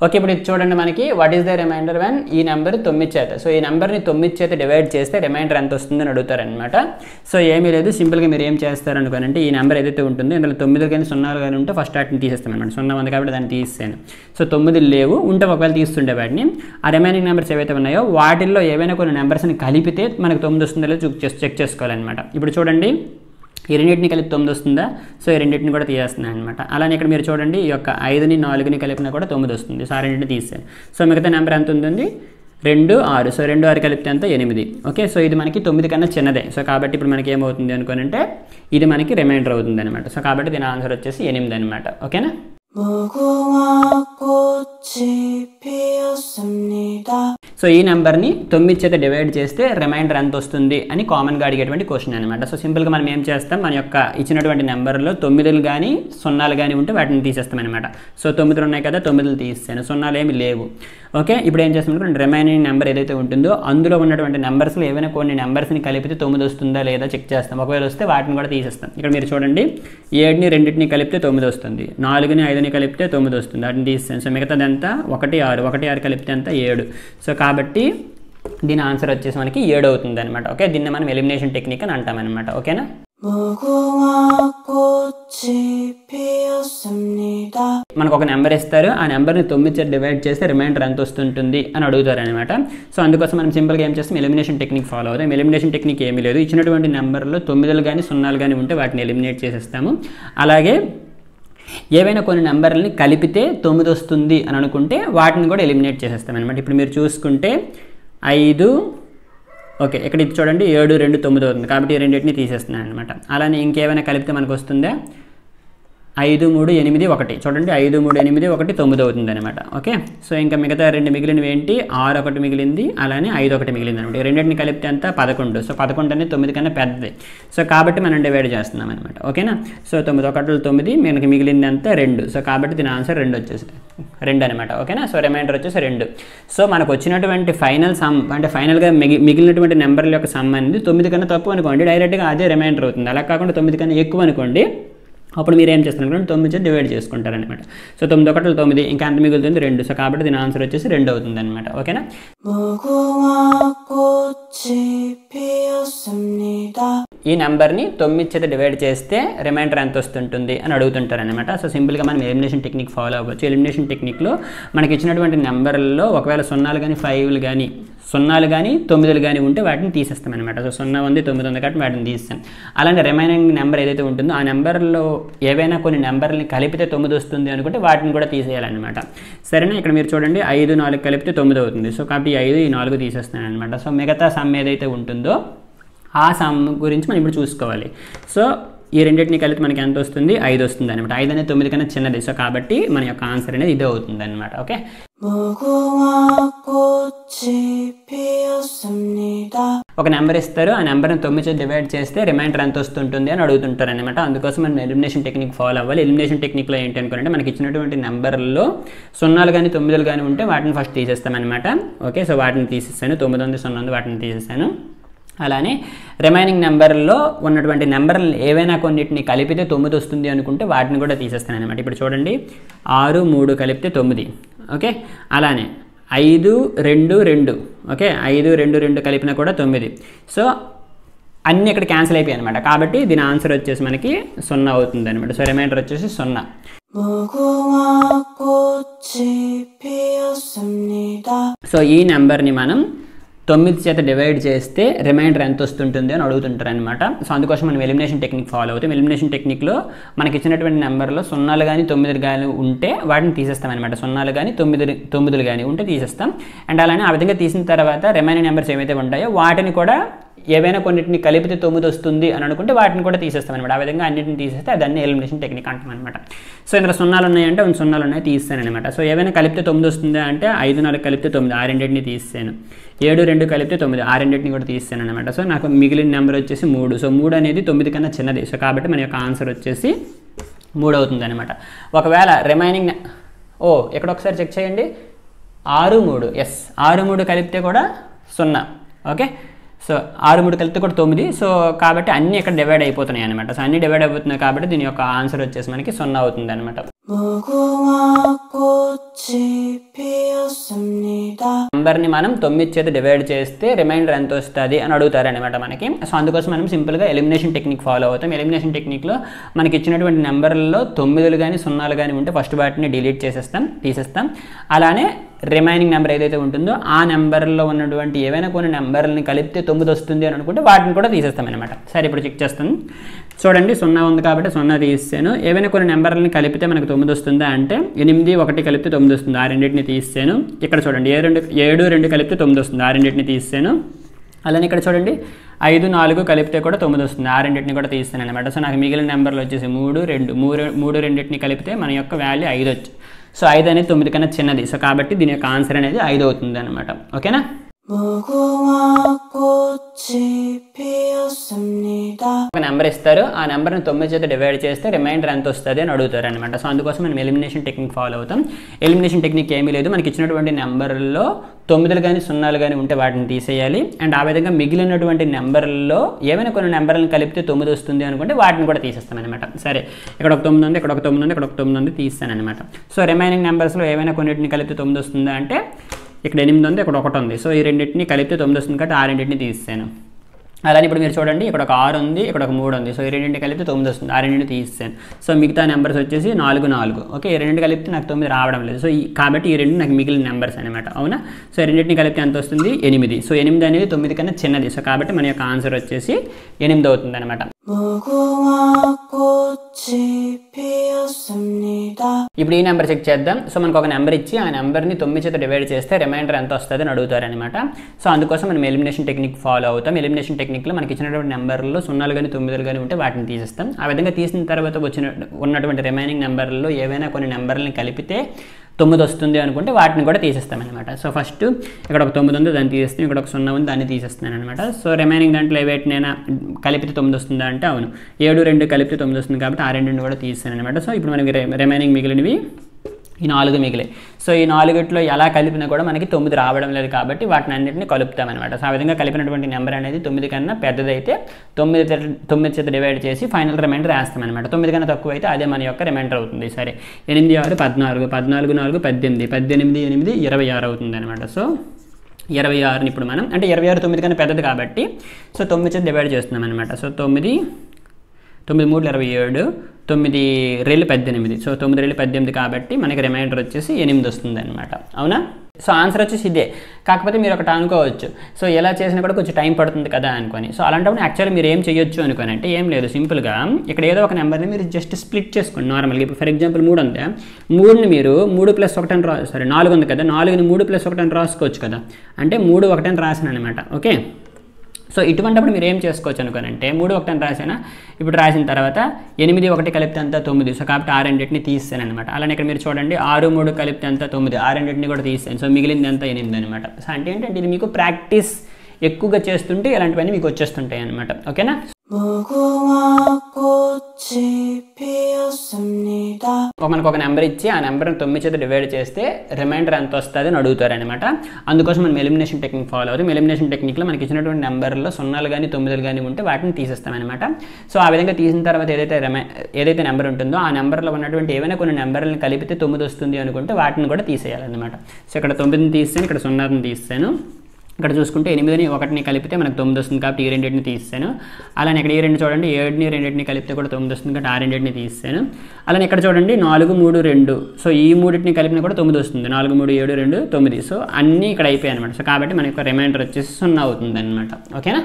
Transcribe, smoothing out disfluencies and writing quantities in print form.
Okay, ఇప్పుడు ఇది చూడండి మనకి what is the reminder when ఈ నెంబర్ 9 చేత, సో ఈ నెంబర్ని 9 చేత డివైడ్ చేస్తే రిమైండర్ ఎంత వస్తుందని అడుగుతారనమాట. సో ఏమీ లేదు, సింపుల్గా మీరు ఏం చేస్తారనుకోనంటే ఈ నెంబర్ ఏదైతే ఉంటుందో ఇందులో 9 కానీ 0 కానీ ఉంటే ఫస్ట్ వాటిని తీసేస్తాం అనమాట. 0 ఉంది కాబట్టి దాన్ని తీసేసాను. సో 9 లేవు, ఉంటే ఒకవేళ తీస్తుండే వాటిని ఆ రిమైనింగ్ నెంబర్స్ ఏవైతే ఉన్నాయో వాటిల్లో ఏవైనా కొన్ని నెంబర్స్ని కలిపితే మనకు 9 వస్తుందో లేదో చెక్ చేసుకోవాలన్నమాట. ఇప్పుడు చూడండి ఈ రెండింటిని కలిపి 9 వస్తుందా, సో ఈ రెండింటిని కూడా తీసేస్తున్నాను అనమాట. అలానే ఇక్కడ మీరు చూడండి ఈ యొక్క 5ని 4ని కలిపినా కూడా 9 వస్తుంది. సో ఆ రెండింటిని తీసాను. సో మిగతా నెంబర్ ఎంత ఉంటుంది 2 6, సో 2 6 కలిపితే అంతా 8. ఓకే, సో ఇది మనకి 9 కన్నా చిన్నదే. సో కాబట్టి ఇప్పుడు మనకి ఏమవుతుంది అనుకోనంటే ఇది మనకి రిమైండర్ అవుతుంది అనమాట. సో కాబట్టి దీని ఆన్సర్ వచ్చేసి 8 అనమాట. ఓకేనా. సో ఈ నెంబర్ని 9 చేత డివైడ్ చేస్తే రిమైండర్ ఎంత వస్తుంది అని కామన్గా అడిగేటువంటి క్వశ్చన్ అనమాట. సో సింపుల్గా మనం ఏం చేస్తాం, మన యొక్క ఇచ్చినటువంటి నెంబర్లో 9లు కానీ 0లు కానీ ఉంటే వాటిని తీసేస్తాం అనమాట. సో 9లు ఉన్నాయి కదా, 9లు తీసేసాను, 0లు ఏమి లేవు. ఓకే, ఇప్పుడు ఏం చేస్తాం, రిమైనింగ్ నెంబర్ ఏదైతే ఉంటుందో అందులో ఉన్నటువంటి నెంబర్స్లో ఏవైనా కొన్ని నెంబర్స్ని కలిపితే 9 వస్తుందా లేదా చెక్ చేస్తాం. ఒకవేళ వస్తే వాటిని కూడా తీసేస్తాం. ఇక్కడ మీరు చూడండి 7ని 2ని కలిపితే 9 వస్తుంది, 4ని 5ని కలిపితే 9 వస్తుంది, వాటిని తీసేస్తాం. సో మిగతాది ఎంత 1 6, 1 6 కలిపితే అంతా 7. సో కాబట్టి దీని ఆన్సర్ వచ్చేసి మనకి 7 అవుతుంది అనమాట. ఓకే, దీన్ని మనం ఎలిమినేషన్ టెక్నిక్ అని అంటామన్నమాట. ఓకేనా. మనకు ఒక నెంబర్ ఇస్తారు, ఆ నెంబర్ని 9 చేత డివైడ్ చేస్తే రిమైండర్ ఎంత వస్తుంటుంది అని అడుగుతారు అనమాట. సో అందుకోసం మనం సింపుల్గా ఏం చేస్తాం, ఎలిమినేషన్ టెక్నిక్ ఫాలో అవుతాం. ఎలిమినేషన్ టెక్నిక్ ఏమీ లేదు, ఇచ్చినటువంటి నెంబర్లో 9లు కానీ 0లు కానీ ఉంటే వాటిని ఎలిమినేట్ చేసేస్తాము. అలాగే ఏవైనా కొన్ని నెంబర్లని కలిపితే 9 వస్తుంది అని అనుకుంటే వాటిని కూడా ఎలిమినేట్ చేసేస్తాం అనమాట. ఇప్పుడు మీరు చూసుకుంటే 5, ఓకే ఇక్కడ ఇది చూడండి 7 2 9 అవుతుంది కాబట్టి ఈ రెండింటిని తీసేస్తున్నాను అనమాట. అలానే ఇంకేమైనా కలిపితే మనకు వస్తుందా 5 3 8 1, చూడండి 5 3 8 1 9 అవుతుంది అనమాట. ఓకే, సో ఇంకా మిగతా 2 మిగిలినవి ఏంటి 6 1 మిగిలింది, అలానే 5 1 మిగిలింది అనమాట. ఈ రెండింటిని కలిపితే అంతా 11. సో 11 అనేది 9 కన్నా పెద్దది. సో కాబట్టి మనం డివైడ్ చేస్తున్నాం అనమాట. ఓకేనా. సో 9 1 9, మనకి మిగిలింది అంతా 2. సో కాబట్టి దీని ఆన్సర్ 2 వచ్చేసి 2 అనమాట. ఓకేనా. సో రిమైండర్ వచ్చేసి 2. సో మనకు వచ్చినటువంటి ఫైనల్ సమ్ అంటే ఫైనల్గా మిగిలినటువంటి నెంబర్ల యొక్క సమ్ అనేది 9 కన్నా తక్కువ అనుకోండి, డైరెక్ట్గా అదే రిమైండర్ అవుతుంది. అలా కాకుండా 9 కన్నా ఎక్కువ అనుకోండి, అప్పుడు మీరు ఏం చేస్తారు 9 చేత డివైడ్ చేసుకుంటారనమాట. సో 9 1 9, ఇంకా అంత మిగులుతుంది 2. సో కాబట్టి దీని ఆన్సర్ వచ్చేసి 2 అవుతుంది అనమాట. ఓకేనా. ఈ నెంబర్ని 9 చేత డివైడ్ చేస్తే రిమైండర్ ఎంత వస్తుంటుంది అని అడుగుతుంటారు అనమాట. సో సింపుల్గా మనం ఎలిమినేషన్ టెక్నిక్ ఫాలో అవ్వచ్చు. ఎలిమినేషన్ టెక్నిక్లో మనకి ఇచ్చినటువంటి నెంబర్లలో ఒకవేళ 0లు కానీ 5లు కానీ 0లు కానీ 9లు కానీ ఉంటే వాటిని తీసేస్తాం అనమాట. సో 0 ఉంది 9 ఉంది కాబట్టి వాటిని తీసేస్తాం. అలాంటి రిమైనింగ్ నెంబర్ ఏదైతే ఉంటుందో ఆ నెంబర్లో ఏవైనా కొన్ని నెంబర్ని కలిపితే 9 వస్తుంది అనుకుంటే వాటిని కూడా తీసేయాలన్నమాట. సరేనా. ఇక్కడ మీరు చూడండి 5 4 కలిపితే 9 అవుతుంది. సో కాబట్టి 5 ఈ 4 తీసేస్తాను అనమాట. సో మిగతా సమ్ ఏదైతే ఉంటుందో ఆ సమ్ గురించి మనం ఇప్పుడు చూసుకోవాలి. సో ఈ రెండింటిని కలిపి మనకి ఎంత వస్తుంది 5 వస్తుంది అనమాట. 5 అనేది 9 కన్నా చిన్నది. సో కాబట్టి మన యొక్క ఆన్సర్ అనేది ఇదే అవుతుంది అనమాట. ఓకే, ఒక నెంబర్ ఇస్తారు, ఆ నెంబర్ని 9 చేత డివైడ్ చేస్తే రిమైండర్ ఎంత వస్తుంటుంది అని అడుగుతుంటారు అనమాట. అందుకోసం మనం ఎలిమినేషన్ టెక్నిక్ ఫాలో అవ్వాలి. ఎలిమినేషన్ టెక్నిక్లో ఏంటి అనుకుంటే మనకి ఇచ్చినటువంటి నెంబర్లో 0లు కానీ 9లు కానీ ఉంటే వాటిని ఫస్ట్ తీసేస్తాం అనమాట. ఓకే, సో వాటిని తీసేస్తాను. 9 ఉంది 0 ఉంది వాటిని తీసేస్తాను. అలానే రిమైనింగ్ నెంబర్లో ఉన్నటువంటి నెంబర్లు ఏవైనా కొన్నిటిని కలిపితే 9 వస్తుంది అనుకుంటే వాటిని కూడా తీసేస్తాను అనమాట. ఇప్పుడు చూడండి 6 3 కలిపితే 9. ఓకే, అలానే 5 2 2. ఓకే, 5 2 2 కలిపినా కూడా 9. సో అన్నీ ఇక్కడ క్యాన్సిల్ అయిపోయాయి అనమాట. కాబట్టి దీని ఆన్సర్ వచ్చేసి మనకి 0 అవుతుంది అనమాట. సో రిమైండర్ వచ్చేసి 0. సో ఈ నెంబర్ని మనం 9 చేత డివైడ్ చేస్తే రిమైండర్ ఎంత వస్తుంటుంది అని అడుగుతుంటారు అనమాట. సో అందుకోసం మనం ఎలిమినేషన్ టెక్నిక్ ఫాలో అవుతాం. ఎలిమినేషన్ టెక్నిక్లో మనకి ఇచ్చినటువంటి నెంబర్లో 0లు కానీ 9లు కానీ ఉంటే వాటిని తీసేస్తాం అనమాట. 0లు కానీ 9లు కానీ ఉంటే తీసేస్తాం. అండ్ అలానే ఆ విధంగా తీసిన తర్వాత రిమైనింగ్ నెంబర్స్ ఏవైతే ఉంటాయో వాటిని కూడా ఏవైనా కొన్నిటిని కలిపితే 9 వస్తుంది అని అనుకుంటే వాటిని కూడా తీసేస్తాం అనమాట. ఆ విధంగా అన్నింటిని తీసేస్తే అదన్నీ ఎలిమినేషన్ టెక్నిక్ అంటాం అనమాట. సో ఇందులో 0లు ఉన్నాయంటే 0లు ఉన్నాయి తీస్తాను అనమాట. సో ఏవైనా కలిపితే 9 వస్తుందా అంటే 5 4 కలిపితే 9, ఆ రెండింటిని తీస్తాను. 7 2 కలిపితే 9, ఆ రెండింటిని కూడా తీస్తాను అనమాట. సో నాకు మిగిలిన నెంబర్ వచ్చేసి 3. సో 3 అనేది 9 కన్నా చిన్నది. సో కాబట్టి మన యొక్క ఆన్సర్ వచ్చేసి 3 అవుతుంది అనమాట. ఒకవేళ రిమైనింగ్ ఇక్కడ ఒకసారి చెక్ చేయండి 6 3. ఎస్, 6 3 కలిపితే కూడా 0. ఓకే, సో 6 3 కలిపితే కూడా 9. సో కాబట్టి అన్నీ ఇక్కడ డివైడ్ అయిపోతున్నాయి అనమాట. సో అన్నీ డివైడ్ అయిపోతున్నాయి కాబట్టి దీని యొక్క ఆన్సర్ వచ్చేసి మనకి 0 అవుతుంది అనమాట. నెంబర్ని మనం 9 చేత డివైడ్ చేస్తే రిమైండర్ ఎంత వస్తుంది అని అడుగుతారు అనమాట మనకి. సో అందుకోసం మనం సింపుల్గా ఎలిమినేషన్ టెక్నిక్ ఫాలో అవుతాం. ఎలిమినేషన్ టెక్నిక్లో మనకి ఇచ్చినటువంటి నెంబర్లలో 9లు కానీ 0లు కానీ ఉంటే ఫస్ట్ వాటిని డిలీట్ చేసేస్తాం, తీసేస్తాం. అలానే రిమైనింగ్ నెంబర్ ఏదైతే ఉంటుందో ఆ నెంబర్లో ఉన్నటువంటి ఏవైనా కొన్ని నెంబర్లని కలిపితే 9 వస్తుంది అని అనుకుంటే వాటిని కూడా తీసేస్తాం అనమాట. సరే, ఇప్పుడు చెక్ చేస్తాను. చూడండి, 0 ఉంది కాబట్టి 0 తీసాను. ఏవైనా కొన్ని నెంబర్లని కలిపితే మనకు 9 వస్తుందా అంటే 8 1 కలిపితే 9 వస్తుంది. ఆ రెండింటిని తీసాను. ఇక్కడ చూడండి 7 2 కలిపితే 9 వస్తుంది. ఆ రెండింటిని తీసాను. అలానే ఇక్కడ చూడండి 5 4 కలిపితే కూడా 9 వస్తుంది. ఆ రెండింటిని కూడా తీస్తాను అనమాట. సో నాకు మిగిలిన నెంబర్లు వచ్చేసి 3 2 రెండింటిని కలిపితే మన యొక్క వాల్యూ 5 వచ్చి. సో 5 అనేది 9 కన్నా చిన్నది. సో కాబట్టి దీని యొక్క ఆన్సర్ అనేది 5 అవుతుంది అనమాట. ఓకేనా? ఒక నెంబర్ ఇస్తారు, ఆ నెంబర్ని 9 చేత డివైడ్ చేస్తే రిమైండర్ ఎంత వస్తుంది అని అడుగుతారు అనమాట. సో అందుకోసం మనం ఎలిమినేషన్ టెక్నిక్ ఫాలో అవుతాం. ఎలిమినేషన్ టెక్నిక్ ఏమీ లేదు, మనకి ఇచ్చినటువంటి నెంబర్లో 9లు కానీ 0లు కానీ ఉంటే వాటిని తీసేయాలి. అండ్ ఆ విధంగా మిగిలినటువంటి నెంబర్లో ఏమైనా కొన్ని నెంబర్లను కలిపితే 9 వస్తుంది అనుకుంటే వాటిని కూడా తీసేస్తాం అనమాట. సరే, ఇక్కడ ఒక 9 ఉంది, ఇక్కడ ఒక 9 ఉంది, ఇక్కడ ఒక 9 ఉంది, తీస్తాను అనమాట. సో రిమైనింగ్ నెంబర్స్లో ఏమైనా కొన్నిటిని కలిపితే 9 వస్తుందా అంటే ఇక్కడ 8 ఉంది, ఇక్కడ 1 ఉంది. సో ఈ రెండింటిని కలిపితే 9 వస్తుంది కాబట్టి ఆ రెండింటిని తీస్తాను. అలానే ఇప్పుడు మీరు చూడండి, ఇక్కడ ఒక 6 ఉంది, ఇక్కడ ఒక 3 ఉంది. సో ఈ రెండింటిని కలిపితే 9 వస్తుంది. ఆ రెండింటిని తీస్తాను. సో మిగతా నెంబర్స్ వచ్చేసి 4 4. ఓకే, ఈ రెండింటి కలిపితే నాకు 9 రావడం లేదు. సో కాబట్టి ఈ రెండు నాకు మిగిలిన నెంబర్స్ అనమాట. అవునా? సో ఈ రెండింటిని కలిపితే ఎంత వస్తుంది? 8. సో 8 అనేది 9 కన్నా చిన్నది. సో కాబట్టి మన యొక్క ఆన్సర్ వచ్చేసి 8 అవుతుంది అనమాట. ఇప్పుడు ఈ నెంబర్ చెక్ చేద్దాం. సో మనకు ఒక నెంబర్ ఇచ్చి ఆ నెంబర్ని 9 చేత డివైడ్ చేస్తే రిమైండర్ ఎంత వస్తుంది అని అడుగుతారు అనమాట. సో అందుకోసం మనం ఎలిమినేషన్ టెక్నిక్ ఫాలో అవుతాం. ఎలిమినేషన్ టెక్నిక్లో మనకి ఇచ్చినటువంటి నెంబర్లో 0లు కానీ 9లు కానీ ఉంటే వాటిని తీసేస్తాం. ఆ విధంగా తీసిన తర్వాత ఉన్నటువంటి రిమైనింగ్ నెంబర్లలో ఏవైనా కొన్ని నెంబర్లని కలిపితే 9 వస్తుంది అనుకుంటే వాటిని కూడా తీసేస్తాం అనమాట. సో ఫస్ట్ ఇక్కడ ఒక 9 ఉంది, దాన్ని తీసేస్తాం. ఇక్కడ ఒక 0 ఉంది, దాన్ని తీసేస్తున్నాను అనమాట. సో రిమైనింగ్ దాంట్లో ఏవైనా కలిపితే 9 వస్తుందా అంటే అవును, 7 2 కలిపితే 9 వస్తుంది కాబట్టి ఆ రెండింటిని కూడా తీస్తాను అనమాట. సో ఇప్పుడు మనకి రిమైనింగ్ మిగిలినవి ఈ 4 మిగిలాయి. సో ఈ 4ట్లో ఎలా కలిపినా కూడా మనకి 9 రావడం లేదు కాబట్టి వాటిని అన్నింటినీ కలుపుతామన్నమాట. సో ఆ విధంగా కలిపినటువంటి నెంబర్ అనేది 9 కన్నా పెద్దదైతే 9 చేత డివైడ్ చేసి ఫైనల్ రిమైండర్ వేస్తామన్నమాట. 9 కన్నా తక్కువ అయితే అదే మన యొక్క రిమైండర్ అవుతుంది. సరే, 8 6 14, 14 4 18, 18 8 26 అవుతుంది అనమాట. సో 26ని ఇప్పుడు మనం అంటే 26 9 కన్నా పెద్దది కాబట్టి సో 9 చేత డివైడ్ చేస్తున్నాం అనమాట. సో 9 3 27, 9 2 18. సో 9 2 18 కాబట్టి మనకి రిమైండర్ వచ్చేసి 8 వస్తుంది అనమాట. అవునా? సో ఆన్సర్ వచ్చేసి ఇదే. కాకపోతే మీరు ఒకటి అనుకోవచ్చు, సో ఎలా చేసినా కూడా కొంచెం టైం పడుతుంది కదా అనుకొని. సో అలాంటప్పుడు యాక్చువల్లీ మీరు ఏం చేయొచ్చు అనుకోని అంటే ఏం లేదు, సింపుల్గా ఇక్కడ ఏదో ఒక నెంబర్ని మీరు జస్ట్ స్ప్లిట్ చేసుకోండి నార్మల్గా. ఇప్పుడు ఫర్ ఎగ్జాంపుల్ 3 ఉంది, 3ని మీరు 3 + 1 అని 4 ఉంది కదా, 4ని 3 + 1 అని రాసుకోవచ్చు కదా. అంటే 3 1 అని రాసాను అనమాట. ఓకే, సో ఇటువంటిప్పుడు మీరు ఏం చేసుకోవచ్చు అనుకోనంటే 3 1 అని రాసానా, ఇప్పుడు రాసిన తర్వాత 8 1 కలిపితే అంతా 9. సో కాబట్టి ఆ రెండింటిని తీస్తాను అనమాట. అలానే ఇక్కడ మీరు చూడండి 6 3 కలిపితే అంతా 9, ఆ రెండింటిని కూడా తీస్తాను. సో మిగిలింది అంతా 8 అనమాట. సో అంటే ఏంటంటే ఇది మీకు ప్రాక్టీస్ ఎక్కువగా చేస్తుంటే ఇలాంటివన్నీ మీకు వచ్చేస్తుంటాయి అనమాట. ఓకేనా? మనకు ఒక నెంబర్ ఇచ్చి ఆ నెంబర్ని 9 చేత డివైడ్ చేస్తే రిమైండర్ ఎంత వస్తుంది అని అడుగుతారు అనమాట. అందుకోసం మనం ఎలిమినేషన్ టెక్నిక్ ఫాలో అవుతాం. ఎలిమినేషన్ టెక్నిక్లో మనకి ఇచ్చినటువంటి నెంబర్లో 0లు కానీ 9లు కానీ ఉంటే వాటిని తీసేస్తాం అనమాట. సో ఆ విధంగా తీసిన తర్వాత ఏదైతే నెంబర్ ఉంటుందో ఆ నెంబర్లో ఉన్నటువంటి ఏవైనా కొన్ని నెంబర్లను కలిపితే 9 వస్తుంది అనుకుంటే వాటిని కూడా తీసేయాలన్నమాట. సో ఇక్కడ 9ని తీస్తాను, ఇక్కడ 0ని తీస్తాను. ఇక్కడ చూసుకుంటే 8ని 1ని కలిపితే మనకు 9 వస్తుంది కాబట్టి ఈ రెండింటిని తీస్తాను. అలానే ఇక్కడ ఈ రెండు చూడండి 7ని 2ని కలిపితే కూడా 9 వస్తుంది కాబట్టి ఆ రెండింటిని తీస్తాను. అలానే ఇక్కడ చూడండి 4 3 2, సో ఈ మూడింటిని కలిపినా కూడా 9 వస్తుంది. 4 3 7 2 9. సో అన్నీ ఇక్కడ అయిపోయాయి అనమాట. సో కాబట్టి మన యొక్క రిమైండర్ వచ్చేసి 0 అవుతుంది అనమాట. ఓకేనా?